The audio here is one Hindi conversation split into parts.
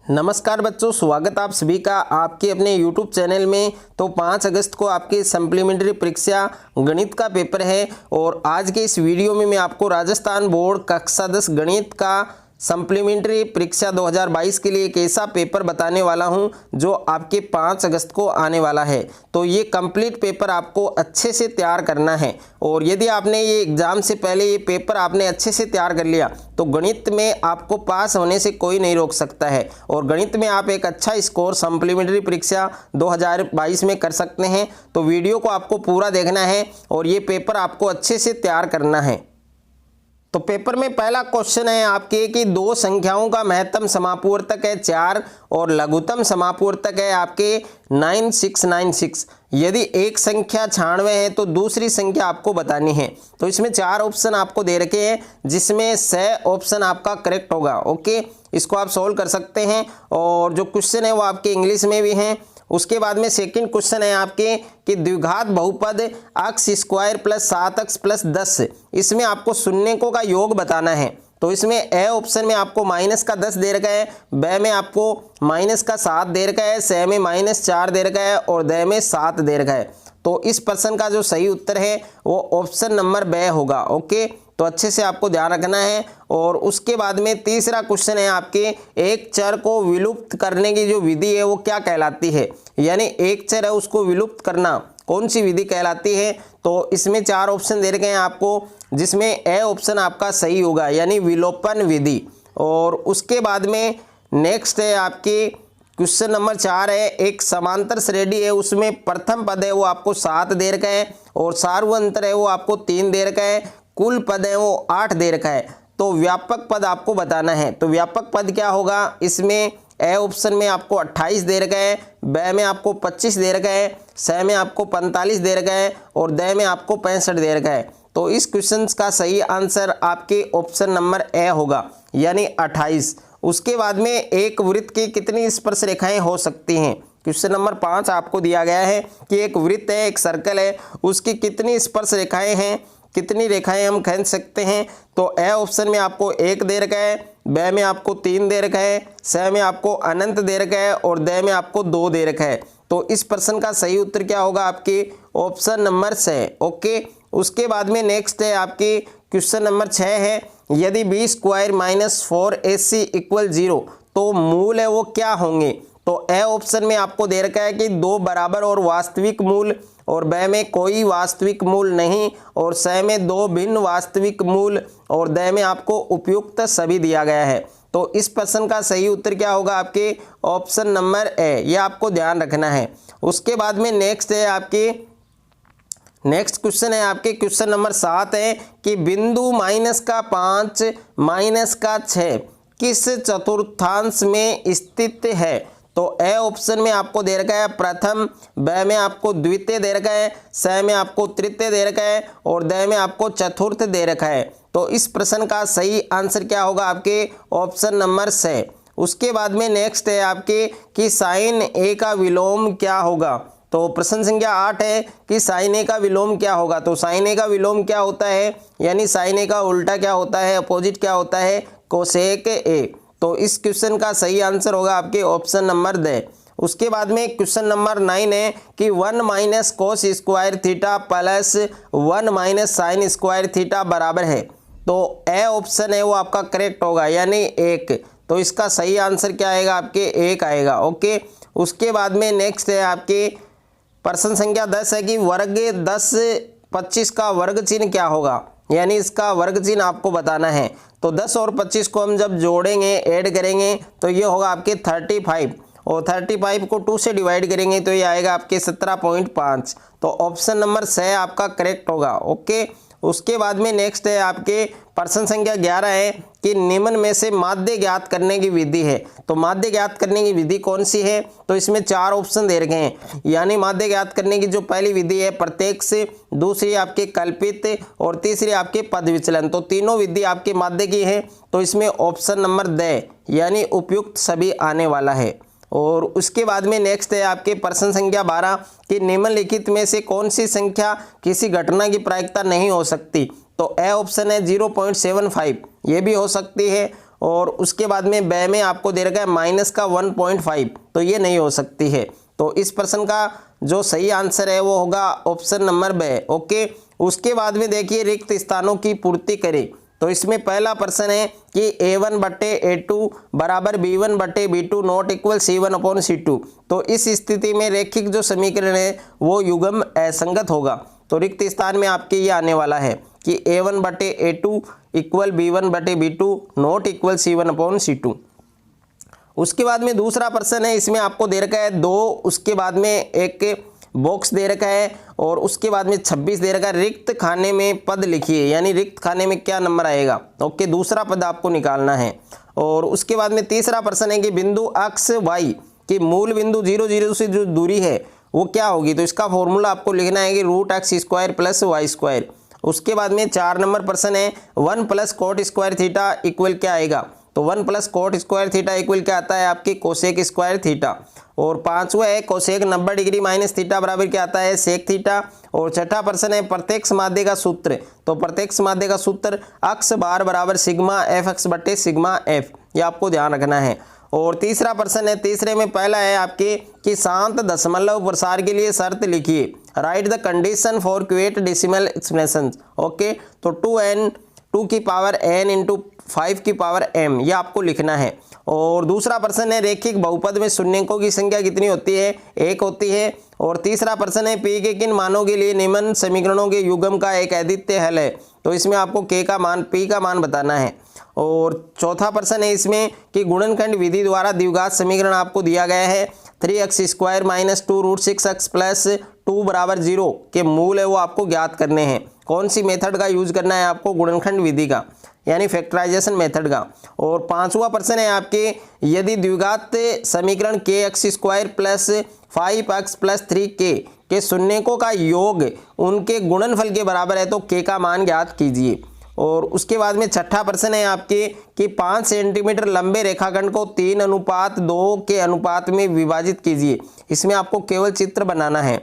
नमस्कार बच्चों, स्वागत आप सभी का आपके अपने YouTube चैनल में। तो 5 अगस्त को आपकी सप्लीमेंट्री परीक्षा गणित का पेपर है और आज के इस वीडियो में मैं आपको राजस्थान बोर्ड कक्षा 10 गणित का सप्लीमेंट्री परीक्षा 2022 के लिए एक ऐसा पेपर बताने वाला हूं जो आपके 5 अगस्त को आने वाला है। तो ये कंप्लीट पेपर आपको अच्छे से तैयार करना है और यदि आपने ये एग्ज़ाम से पहले ये पेपर आपने अच्छे से तैयार कर लिया तो गणित में आपको पास होने से कोई नहीं रोक सकता है और गणित में आप एक अच्छा स्कोर सप्लीमेंट्री परीक्षा 2022 में कर सकते हैं। तो वीडियो को आपको पूरा देखना है और ये पेपर आपको अच्छे से तैयार करना है। तो पेपर में पहला क्वेश्चन है आपके कि दो संख्याओं का महत्तम समापूर्तक है 4 और लघुत्तम समापूर्तक है आपके 9696। यदि एक संख्या 96 है तो दूसरी संख्या आपको बतानी है। तो इसमें 4 ऑप्शन आपको दे रखे हैं जिसमें से ऑप्शन आपका करेक्ट होगा। ओके, इसको आप सोल्व कर सकते हैं और जो क्वेश्चन है वो आपके इंग्लिश में भी हैं। उसके बाद में सेकंड क्वेश्चन है आपके कि द्विघात बहुपद x square plus 7x plus 10, इसमें आपको शून्यकों का योग बताना है। तो इसमें ए ऑप्शन में आपको माइनस का 10 दे रखा है, ब में आपको माइनस का 7 दे रखा है, स में -4 दे रखा है और द में 7 दे रखा है। तो इस प्रश्न का जो सही उत्तर है वो ऑप्शन नंबर ब होगा। ओके, तो अच्छे से आपको ध्यान रखना है। और उसके बाद में तीसरा क्वेश्चन है आपके एक चर को विलुप्त करने की जो विधि है वो क्या कहलाती है, यानी एक चर है उसको विलुप्त करना कौन सी विधि कहलाती है। तो इसमें 4 ऑप्शन दे रखे हैं आपको जिसमें ए ऑप्शन आपका सही होगा यानी विलोपन विधि। और उसके बाद में नेक्स्ट है आपके क्वेश्चन नंबर 4 है एक समांतर श्रेणी है उसमें प्रथम पद है वो आपको 7 दे रखा है और सार्वअंतर है वो आपको 3 दे रखा है, कुल पद है वो 8 दे रखा है। तो व्यापक पद आपको बताना है। तो व्यापक पद क्या होगा, इसमें ए ऑप्शन में आपको 28 दे रखा है, ब में आपको 25 दे रखा है, स में आपको 45 दे रखा है और द में आपको 65 दे रखा है। तो इस क्वेश्चन का सही आंसर आपके ऑप्शन नंबर ए होगा यानी 28। उसके बाद में एक वृत्त की कितनी स्पर्श रेखाएं हो सकती हैं। क्वेश्चन नंबर 5 आपको दिया गया है कि एक वृत्त है, एक सर्कल है, उसकी कितनी स्पर्श रेखाएं हैं, कितनी रेखाएं हम खींच सकते हैं। तो ए ऑप्शन में आपको 1 दे रखा है, ब में आपको 3 दे रखा है, स में आपको अनंत दे रखा है और द में आपको 2 दे रखा है। तो इस प्रश्न का सही उत्तर क्या होगा आपके ऑप्शन नंबर स। ओके, उसके बाद में नेक्स्ट है आपके क्वेश्चन नंबर 6 है यदि b square minus 4ac equal 0 तो मूल है वो क्या होंगे। तो ए ऑप्शन में आपको दे रखा है कि 2 बराबर और वास्तविक मूल और ब में कोई वास्तविक मूल नहीं और स में 2 भिन्न वास्तविक मूल और द में आपको उपयुक्त सभी दिया गया है। तो इस प्रश्न का सही उत्तर क्या होगा आपके ऑप्शन नंबर ए, यह आपको ध्यान रखना है। उसके बाद में नेक्स्ट है आपके नेक्स्ट क्वेश्चन है आपके क्वेश्चन नंबर 7 है कि बिंदु -5 -6 किस चतुर्थांश में स्थित है। तो ए ऑप्शन में आपको दे रखा है प्रथम, ब में आपको द्वितीय दे रखा है, स में आपको तृतीय दे रखा है और द में आपको चतुर्थ दे रखा है। तो इस प्रश्न का सही आंसर क्या होगा आपके ऑप्शन नंबर स। उसके बाद में नेक्स्ट है आपके कि साइन ए का विलोम क्या होगा। तो प्रश्न संख्या 8 है कि साइन ए का विलोम क्या होगा। तो साइन ए का विलोम क्या होता है यानी साइन ए का उल्टा क्या होता है, अपोजिट क्या होता है, कोसेक ए। तो इस क्वेश्चन का सही आंसर होगा आपके ऑप्शन नंबर द। उसके बाद में क्वेश्चन नंबर 9 है कि 1 minus cos square theta plus 1 minus sine square theta बराबर है। तो ए ऑप्शन है वो आपका करेक्ट होगा यानी 1। तो इसका सही आंसर क्या आएगा आपके 1 आएगा। ओके, उसके बाद में नेक्स्ट है आपके प्रश्न संख्या 10 है कि वर्ग 10 25 का वर्ग चिन्ह क्या होगा, यानी इसका वर्ग चिन्ह आपको बताना है। तो 10 और 25 को हम जब जोड़ेंगे ऐड करेंगे तो ये होगा आपके 35 और 35 को 2 से डिवाइड करेंगे तो ये आएगा आपके 17.5। तो ऑप्शन नंबर स आपका करेक्ट होगा। ओके, उसके बाद में नेक्स्ट है आपके प्रश्न संख्या 11 है कि निम्न में से माध्य ज्ञात करने की विधि है। तो माध्य ज्ञात करने की विधि कौन सी है। तो इसमें 4 ऑप्शन दे रखे हैं यानी माध्य ज्ञात करने की जो पहली विधि है प्रत्यक्ष, दूसरी आपके कल्पित और तीसरी आपके पद विचलन। तो तीनों विधि आपके माध्य की है। तो इसमें ऑप्शन नंबर द यानी उपयुक्त सभी आने वाला है। और उसके बाद में नेक्स्ट है आपके प्रश्न संख्या 12 कि निम्नलिखित में से कौन सी संख्या किसी घटना की प्रायिकता नहीं हो सकती। तो ए ऑप्शन है 0.75, ये भी हो सकती है और उसके बाद में ब में आपको दे रखा है माइनस का 1.5, तो ये नहीं हो सकती है। तो इस प्रश्न का जो सही आंसर है वो होगा ऑप्शन नंबर ब। ओके, उसके बाद में देखिए रिक्त स्थानों की पूर्ति करें। तो इसमें पहला प्रश्न है कि a1 बटे a2 बराबर b1 बटे b2 not equal c1 upon c2। तो इस स्थिति में रैखिक जो समीकरण है वो युग्म असंगत होगा। तो रिक्त स्थान में आपके ये आने वाला है कि a1 बटे a2 इक्वल b1 बटे b2 not equal c1 upon c2। उसके बाद में दूसरा प्रश्न है, इसमें आपको दे रखा है 2, उसके बाद में एक बॉक्स दे रखा है और उसके बाद में 26 दे रखा है। रिक्त खाने में पद लिखिए, यानी रिक्त खाने में क्या नंबर आएगा। ओके, दूसरा पद आपको निकालना है। और उसके बाद में तीसरा प्रश्न है कि बिंदु अक्ष y की मूल बिंदु 0 0 से जो दूरी है वो क्या होगी। तो इसका फॉर्मूला आपको लिखना है कि root X square plus Y square. उसके बाद में 4 नंबर प्रश्न है 1 plus cot square theta equal क्या आएगा। तो 1 plus cot square theta equal क्या आता है आपकी कोसेक स्क्वायर थीटा। और पांचवा है कोसेक 90 डिग्री माइनस थीटा बराबर क्या आता है सेक थीटा। और छठा प्रश्न है प्रत्यक्ष माध्य का सूत्र। तो प्रत्यक्ष माध्य का सूत्र अक्ष बार बराबर सिग्मा एफ एक्स बटे सिग्मा एफ, ये आपको ध्यान रखना है। और तीसरा प्रश्न है, तीसरे में पहला है आपके कि शांत दशमलव प्रसार के लिए शर्त लिखिए। राइट द कंडीशन फॉर क्यूएट डेसिमल एक्सप्रेशन। ओके, तो 2 की पावर n इंटू 5 की पावर m, ये आपको लिखना है। और दूसरा प्रश्न है रैखिक बहुपद में शून्यकों की संख्या कितनी होती है, 1 होती है। और तीसरा प्रश्न है p के किन मानों के लिए निम्न समीकरणों के युग्म का एक अद्वितीय हल है। तो इसमें आपको k का मान p का मान बताना है। और चौथा प्रश्न है इसमें कि गुणनखंड विधि द्वारा द्विघात समीकरण आपको दिया गया है 3x square minus 2 root 6x plus 2 बराबर 0 के मूल है वो आपको ज्ञात करने हैं। कौन सी मेथड का यूज करना है आपको, गुणनखंड विधि का, यानी फैक्टराइजेशन मेथड का। और पांचवा प्रश्न है आपके यदि द्विघात समीकरण के x square plus 5x plus 3k के शून्यकों का योग उनके गुणनफल के बराबर है तो k का मान ज्ञात कीजिए। और उसके बाद में छठा प्रश्न है आपके कि 5 सेंटीमीटर लंबे रेखाखंड को 3:2 के अनुपात में विभाजित कीजिए। इसमें आपको केवल चित्र बनाना है।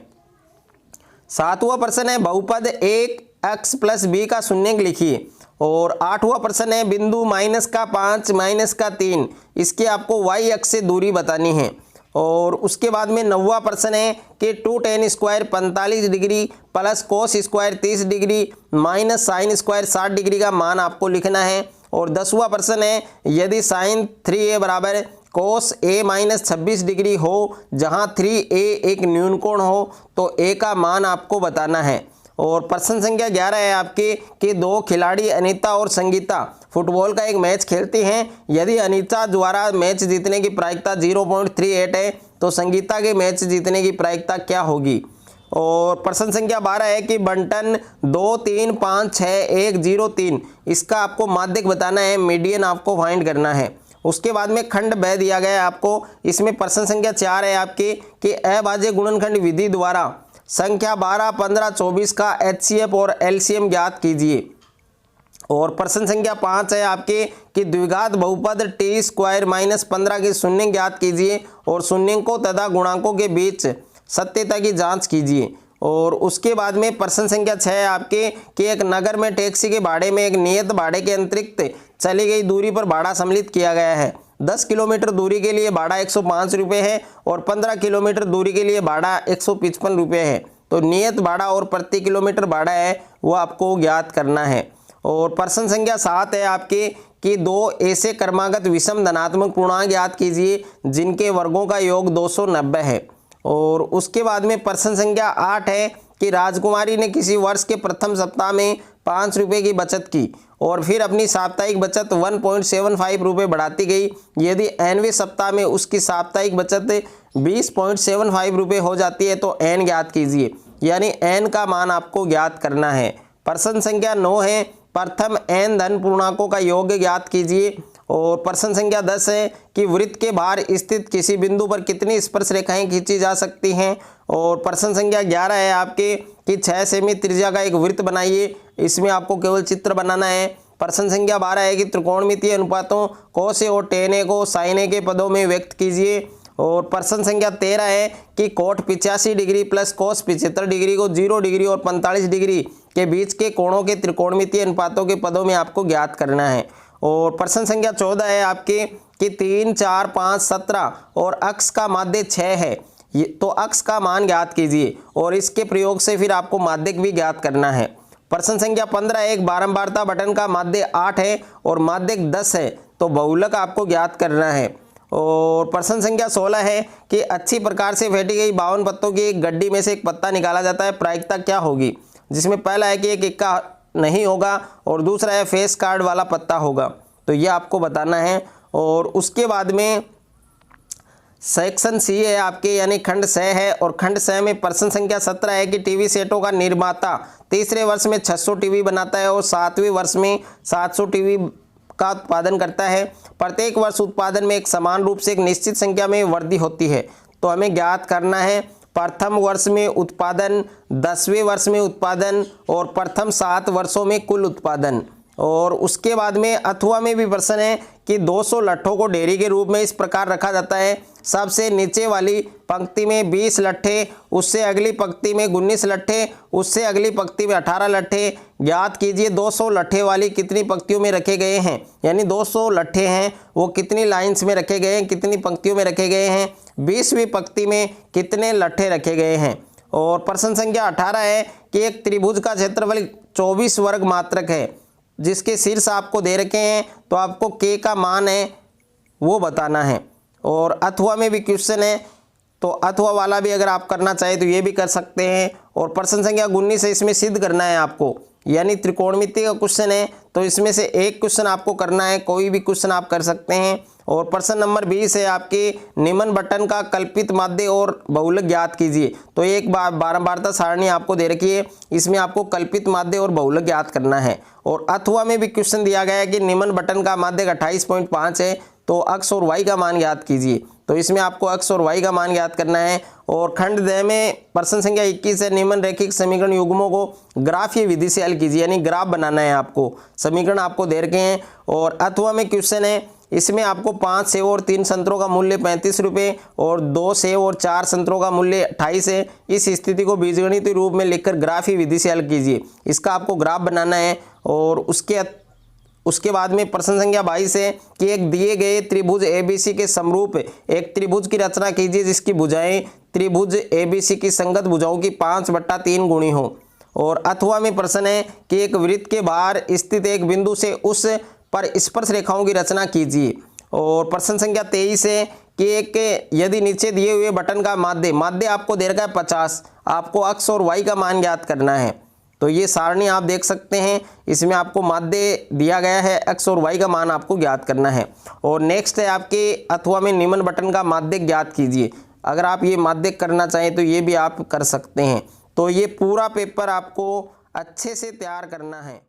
सातवां प्रश्न है बहुपद 1x प्लस b का शून्यक लिखिए। और आठवां प्रश्न है बिंदु -5 -3 इसके आपको y अक्ष से दूरी बतानी है। और उसके बाद में 9वां प्रश्न है कि 2 tan square 45 degree plus cos square 30 degree minus sine square 60 degree का मान आपको लिखना है। और 10वां प्रश्न है यदि साइन 3a बराबर कोस a माइनस 26 डिग्री हो जहां 3a एक न्यून कोण हो तो a का मान आपको बताना है। और प्रश्न संख्या 11 है आपके कि 2 खिलाड़ी अनीता और संगीता फुटबॉल का एक मैच खेलती हैं। यदि अनीता द्वारा मैच जीतने की प्रायिकता 0.38 है तो संगीता के मैच जीतने की प्रायिकता क्या होगी। और प्रश्न संख्या 12 है कि बंटन 2 3 5 6 1 0 3 इसका आपको माध्यक बताना है, मीडियन आपको फाइंड करना है। उसके बाद में खंड ब दिया गया है आपको। इसमें प्रश्न संख्या 4 है आपके कि अभाज्य गुणनखंड विधि द्वारा संख्या 12 15 24 का HCF और LCM ज्ञात कीजिए। और प्रश्न संख्या 5 है आपके कि द्विघात बहुपद t स्क्वायर माइनस 15 के शून्य ज्ञात कीजिए और शून्यकों तथा गुणांकों के बीच सत्यता की जांच कीजिए। और उसके बाद में प्रश्न संख्या 6 है आपके कि एक नगर में टैक्सी के भाड़े में एक नियत भाड़े के अतिरिक्त चली गई दूरी पर भाड़ा सम्मिलित किया गया है। 10 किलोमीटर दूरी के लिए भाड़ा 105 रुपये है और 15 किलोमीटर दूरी के लिए भाड़ा 155 रुपये है। तो नियत भाड़ा और प्रति किलोमीटर भाड़ा है वो आपको ज्ञात करना है। और प्रश्न संख्या 7 है आपके कि 2 ऐसे क्रमागत विषम धनात्मक पूर्णांक ज्ञात कीजिए जिनके वर्गों का योग 290 है। और उसके बाद में प्रश्न संख्या 8 है कि राजकुमारी ने किसी वर्ष के प्रथम सप्ताह में 5 रुपये की बचत की और फिर अपनी साप्ताहिक बचत 1.75 रुपये बढ़ाती गई। यदि nवें सप्ताह में उसकी साप्ताहिक बचत 20.75 रुपये हो जाती है तो n ज्ञात कीजिए, यानी n का मान आपको ज्ञात करना है। प्रश्न संख्या 9 है प्रथम n धन पूर्णांकों का योग ज्ञात कीजिए। और प्रश्न संख्या 10 है कि वृत्त के बाहर स्थित किसी बिंदु पर कितनी स्पर्श रेखाएं खींची जा सकती हैं। और प्रश्न संख्या 11 है आपके कि 6 सेमी त्रिज्या का एक वृत्त बनाइए। इसमें आपको केवल चित्र बनाना है। प्रश्न संख्या 12 है कि त्रिकोणमितीय अनुपातों cos A और tan A को sin A के पदों में व्यक्त कीजिए। और प्रश्न संख्या 13 है कि cot 85 degree plus cos 75 degree को 0 डिग्री और 45 डिग्री के बीच के कोणों के त्रिकोणमितीय अनुपातों के पदों में आपको ज्ञात करना है। और प्रश्न संख्या 14 है आपके कि 3, 4, 5, 17 और अक्ष का माध्य 6 है, ये तो अक्ष का मान ज्ञात कीजिए और इसके प्रयोग से फिर आपको माध्यक भी ज्ञात करना है। प्रश्न संख्या 15 एक बारंबारता बटन का माध्य 8 है और माध्यक 10 है, तो बहुलक आपको ज्ञात करना है। और प्रश्न संख्या 16 है कि अच्छी प्रकार से फेंटी गई 52 पत्तों की एक गड्डी में से एक पत्ता निकाला जाता है, प्रायिकता क्या होगी, जिसमें पहला है कि एक इक्का नहीं होगा और दूसरा है फेस कार्ड वाला पत्ता होगा, तो ये आपको बताना है। और उसके बाद में सेक्शन सी है आपके यानी खंड 6 है और खंड 6 में प्रश्न संख्या 17 है कि टीवी सेटों का निर्माता तीसरे वर्ष में 600 टीवी बनाता है और 7वें वर्ष में 700 टीवी का उत्पादन करता है। प्रत्येक वर्ष उत्पादन में एक समान रूप से एक निश्चित संख्या में वृद्धि होती है, तो हमें ज्ञात करना है प्रथम वर्ष में उत्पादन, 10वें वर्ष में उत्पादन और प्रथम 7 वर्षों में कुल उत्पादन। और उसके बाद में अथवा में भी प्रश्न है कि 200 लट्ठों को ढेरी के रूप में इस प्रकार रखा जाता है, सबसे नीचे वाली पंक्ति में 20 लट्ठे, उससे अगली पंक्ति में 19 लट्ठे, उससे अगली पंक्ति में 18 लट्ठे। ज्ञात कीजिए 200 लट्ठे वाली कितनी पंक्तियों में रखे गए हैं, यानी 200 लट्ठे हैं वो कितनी लाइन्स में रखे गए हैं, कितनी पंक्तियों में रखे गए हैं, 20वीं पंक्ति में कितने लट्ठे रखे गए हैं। और प्रश्न संख्या 18 है कि एक त्रिभुज का क्षेत्रफल 24 वर्ग मात्रक है, जिसके शीर्ष आपको दे रखे हैं, तो आपको के का मान है वो बताना है। और अथवा में भी क्वेश्चन है, तो अथवा वाला भी अगर आप करना चाहें तो ये भी कर सकते हैं। और प्रश्न संख्या 19 है, इसमें सिद्ध करना है आपको, यानी त्रिकोणमिति का क्वेश्चन है, तो इसमें से एक क्वेश्चन आपको करना है, कोई भी क्वेश्चन आप कर सकते हैं। और प्रश्न नंबर 20 है आपके निम्न बटन का कल्पित माध्य और बहुलक ज्ञात कीजिए, तो एक बारंबारता सारणी आपको दे रखी है, इसमें आपको कल्पित माध्य और बहुलक ज्ञात करना है। और अथवा में भी क्वेश्चन दिया गया है कि निम्न बटन का माध्य 28.5 है, तो अक्ष और वाई का मान ज्ञात कीजिए, तो इसमें आपको अक्ष और वाई का मान ज्ञात करना है। और खंड द में प्रश्न संख्या 21 है निम्न रैखिक समीकरण युग्मों को ग्राफीय विधि से हल कीजिए, यानी ग्राफ बनाना है आपको, समीकरण आपको दे रखे हैं। और अथवा में क्वेश्चन है, इसमें आपको 5 सेव और 3 संतरों का मूल्य 35 रुपये और 2 सेव और 4 संतरों का मूल्य 28 है। इस स्थिति को बीजगणितीय रूप में लिखकर ग्राफीय विधि से हल कीजिए, इसका आपको ग्राफ बनाना है। और उसके बाद में प्रश्न संख्या 22 है कि एक दिए गए त्रिभुज ABC के समरूप एक त्रिभुज की रचना कीजिए जिसकी भुजाएं त्रिभुज ABC की संगत भुजाओं की 5/3 गुणी हो। और अथवा में प्रश्न है कि एक वृत्त के बाहर स्थित एक बिंदु से उस पर स्पर्श रेखाओं की रचना कीजिए। और प्रश्न संख्या 23 है कि एक यदि नीचे दिए हुए बटन का माध्य आपको दे रखा है 50, आपको अक्ष और वाई का मान ज्ञात करना है, तो ये सारणी आप देख सकते हैं, इसमें आपको माध्य दिया गया है, एक्स और वाई का मान आपको ज्ञात करना है। और नेक्स्ट है आपके अथवा में निम्न बटन का माध्य ज्ञात कीजिए, अगर आप ये माध्य करना चाहें तो ये भी आप कर सकते हैं। तो ये पूरा पेपर आपको अच्छे से तैयार करना है।